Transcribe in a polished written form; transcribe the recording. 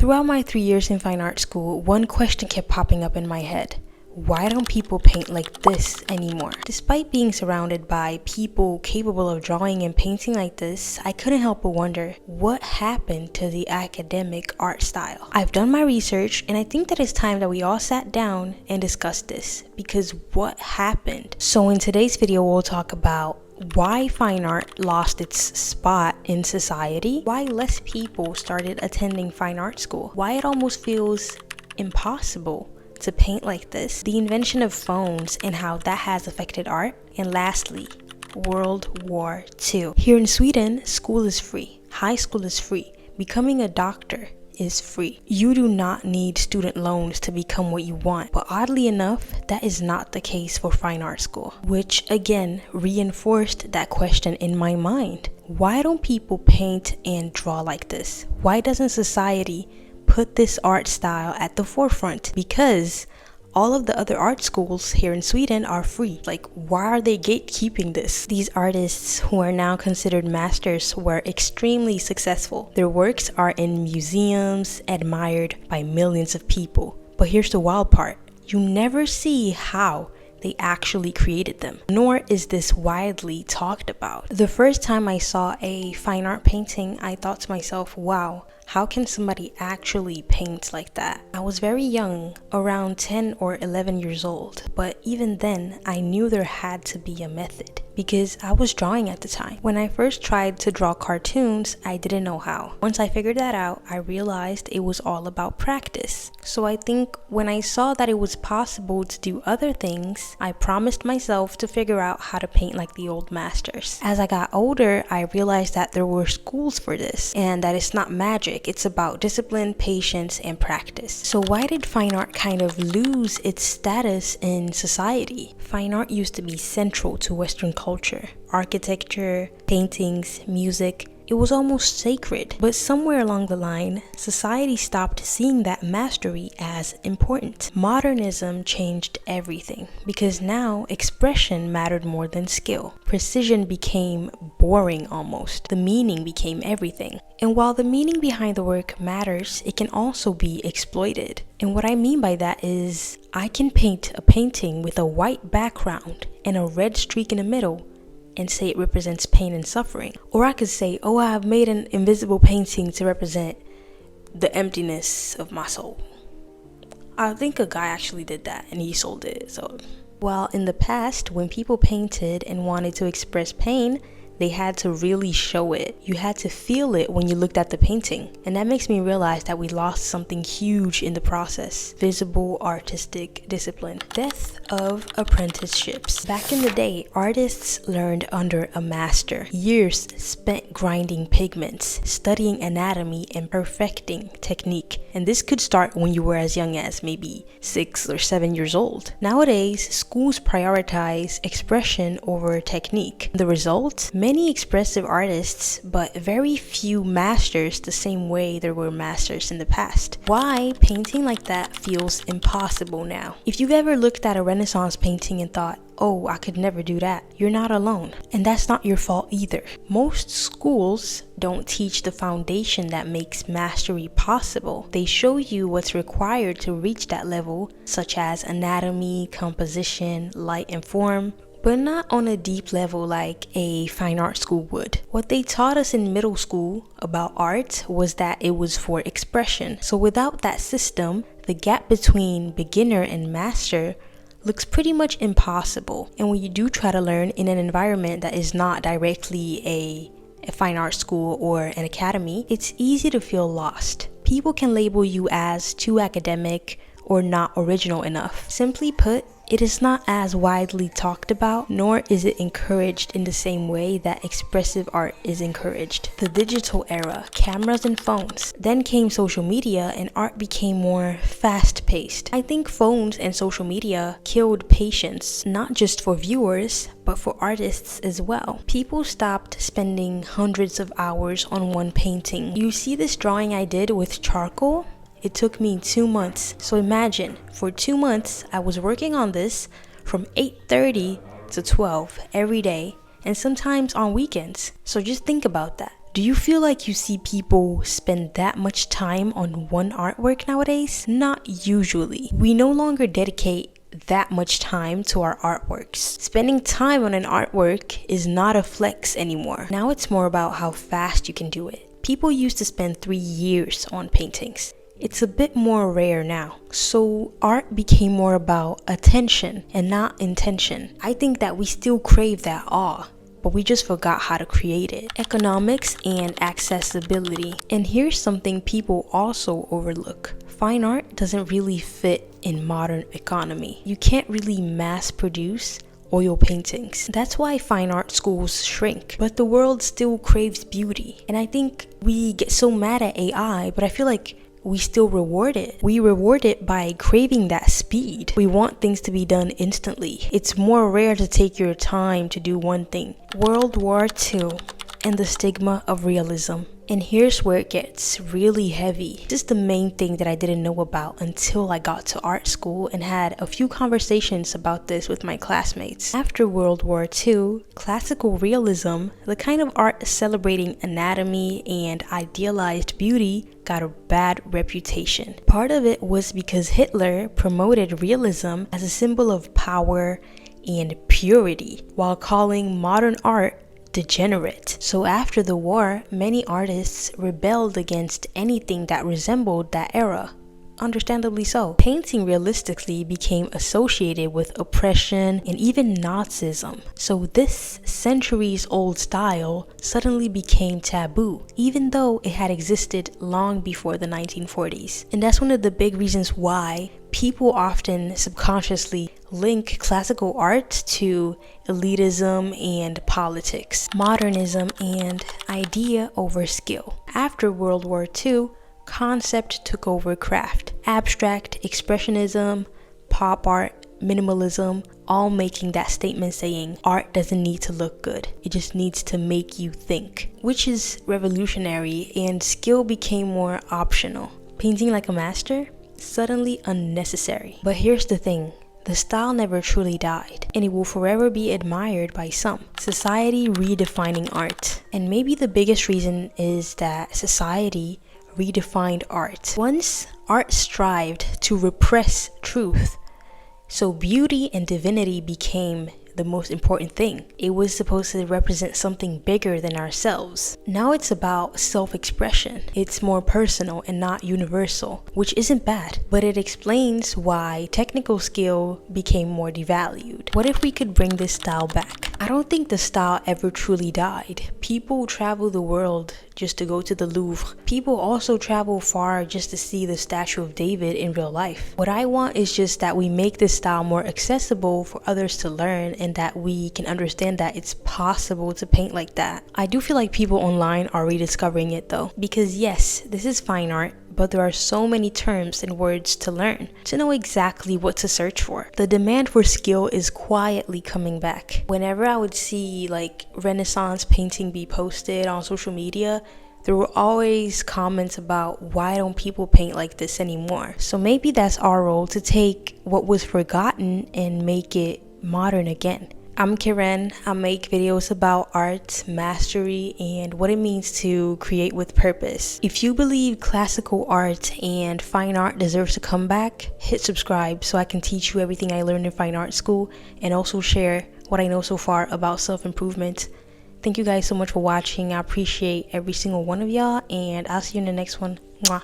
Throughout my 3 years in fine art school, one question kept popping up in my head. Why don't people paint like this anymore? Despite being surrounded by people capable of drawing and painting like this, I couldn't help but wonder what happened to the academic art style. I've done my research and I think that it's time that we all sat down and discussed this, because what happened? So in today's video, we'll talk about why fine art lost its spot in society, why less people started attending fine art school, why it almost feels impossible to paint like this, the invention of phones and how that has affected art, and lastly, World War II. Here in Sweden, school is free, high school is free, becoming a doctor is free. You do not need student loans to become what you want, but oddly enough, that is not the case for fine art school, which again reinforced that question in my mind. Why don't people paint and draw like this? Why doesn't society put this art style at the forefront? Because all of the other art schools here in Sweden are free. Like, why are they gatekeeping this? These artists who are now considered masters were extremely successful. Their works are in museums, admired by millions of people. But here's the wild part. You never see how they actually created them, nor is this widely talked about. The first time I saw a fine art painting, I thought to myself, wow, how can somebody actually paint like that? I was very young, around 10 or 11 years old, but even then, I knew there had to be a method because I was drawing at the time. When I first tried to draw cartoons, I didn't know how. Once I figured that out, I realized it was all about practice. So I think when I saw that it was possible to do other things, I promised myself to figure out how to paint like the old masters. As I got older, I realized that there were schools for this and that it's not magic. It's about discipline, patience, and practice. So why did fine art kind of lose its status in society? Fine art used to be central to Western culture. Architecture, paintings, music, it was almost sacred. But somewhere along the line, society stopped seeing that mastery as important. Modernism changed everything because now expression mattered more than skill. Precision became boring almost. The meaning became everything. And while the meaning behind the work matters, it can also be exploited. And what I mean by that is, I can paint a painting with a white background and a red streak in the middle and say it represents pain and suffering. Or I could say, oh, I have made an invisible painting to represent the emptiness of my soul. I think a guy actually did that and he sold it. So, while in the past, when people painted and wanted to express pain, they had to really show it. You had to feel it when you looked at the painting. And that makes me realize that we lost something huge in the process. Visible artistic discipline. Death of apprenticeships. Back in the day, artists learned under a master. Years spent grinding pigments, studying anatomy, and perfecting technique. And this could start when you were as young as maybe 6 or 7 years old. Nowadays, schools prioritize expression over technique. The result? Many expressive artists, but very few masters the same way there were masters in the past. Why painting like that feels impossible now? If you've ever looked at a Renaissance painting and thought, oh, I could never do that, you're not alone. And that's not your fault either. Most schools don't teach the foundation that makes mastery possible. They show you what's required to reach that level, such as anatomy, composition, light and form, but not on a deep level like a fine art school would. What they taught us in middle school about art was that it was for expression. So without that system, the gap between beginner and master looks pretty much impossible. And when you do try to learn in an environment that is not directly a fine art school or an academy, it's easy to feel lost. People can label you as too academic or not original enough. Simply put, it is not as widely talked about, nor is it encouraged in the same way that expressive art is encouraged. The digital era, cameras and phones. Then came social media and art became more fast-paced. I think phones and social media killed patience, not just for viewers, but for artists as well. People stopped spending hundreds of hours on one painting. You see this drawing I did with charcoal? It took me 2 months. So imagine, for 2 months, I was working on this from 8:30 to 12 every day, and sometimes on weekends. So just think about that. Do you feel like you see people spend that much time on one artwork nowadays? Not usually. We no longer dedicate that much time to our artworks. Spending time on an artwork is not a flex anymore. Now it's more about how fast you can do it. People used to spend 3 years on paintings. It's a bit more rare now. So art became more about attention and not intention. I think that we still crave that awe, but we just forgot how to create it. Economics and accessibility. And here's something people also overlook. Fine art doesn't really fit in modern economy. You can't really mass produce oil paintings. That's why fine art schools shrink, but the world still craves beauty. And I think we get so mad at AI, but I feel like we still reward it. We reward it by craving that speed. We want things to be done instantly. It's more rare to take your time to do one thing. World War II and the stigma of realism. And here's where it gets really heavy. This is the main thing that I didn't know about until I got to art school and had a few conversations about this with my classmates. After World War II, classical realism, the kind of art celebrating anatomy and idealized beauty, got a bad reputation. Part of it was because Hitler promoted realism as a symbol of power and purity, while calling modern art degenerate. So after the war, many artists rebelled against anything that resembled that era. Understandably so. Painting realistically became associated with oppression and even Nazism. So this centuries-old style suddenly became taboo, even though it had existed long before the 1940s. And that's one of the big reasons why people often subconsciously link classical art to elitism and politics, modernism and idea over skill. After World War II, concept took over craft. Abstract, expressionism, pop art, minimalism, all making that statement saying art doesn't need to look good. It just needs to make you think, which is revolutionary, and skill became more optional. Painting like a master? Suddenly unnecessary. But here's the thing. The style never truly died, and it will forever be admired by some. Society redefining art. And maybe the biggest reason is that society redefined art. Once, art strived to repress truth, so beauty and divinity became the most important thing. It was supposed to represent something bigger than ourselves. Now it's about self-expression. It's more personal and not universal, which isn't bad, but it explains why technical skill became more devalued. What if we could bring this style back? I don't think the style ever truly died. People travel the world just to go to the Louvre. People also travel far just to see the Statue of David in real life. What I want is just that we make this style more accessible for others to learn, and that we can understand that it's possible to paint like that. I do feel like people online are rediscovering it though, because yes, this is fine art, but there are so many terms and words to learn to know exactly what to search for. The demand for skill is quietly coming back. Whenever I would see like Renaissance painting be posted on social media, there were always comments about why don't people paint like this anymore. So maybe that's our role, to take what was forgotten and make it modern again. I'm Karen. I make videos about art, mastery, and what it means to create with purpose. If you believe classical art and fine art deserves to come back, hit subscribe so I can teach you everything I learned in fine art school and also share what I know so far about self-improvement. Thank you guys so much for watching. I appreciate every single one of y'all, and I'll see you in the next one. Mwah.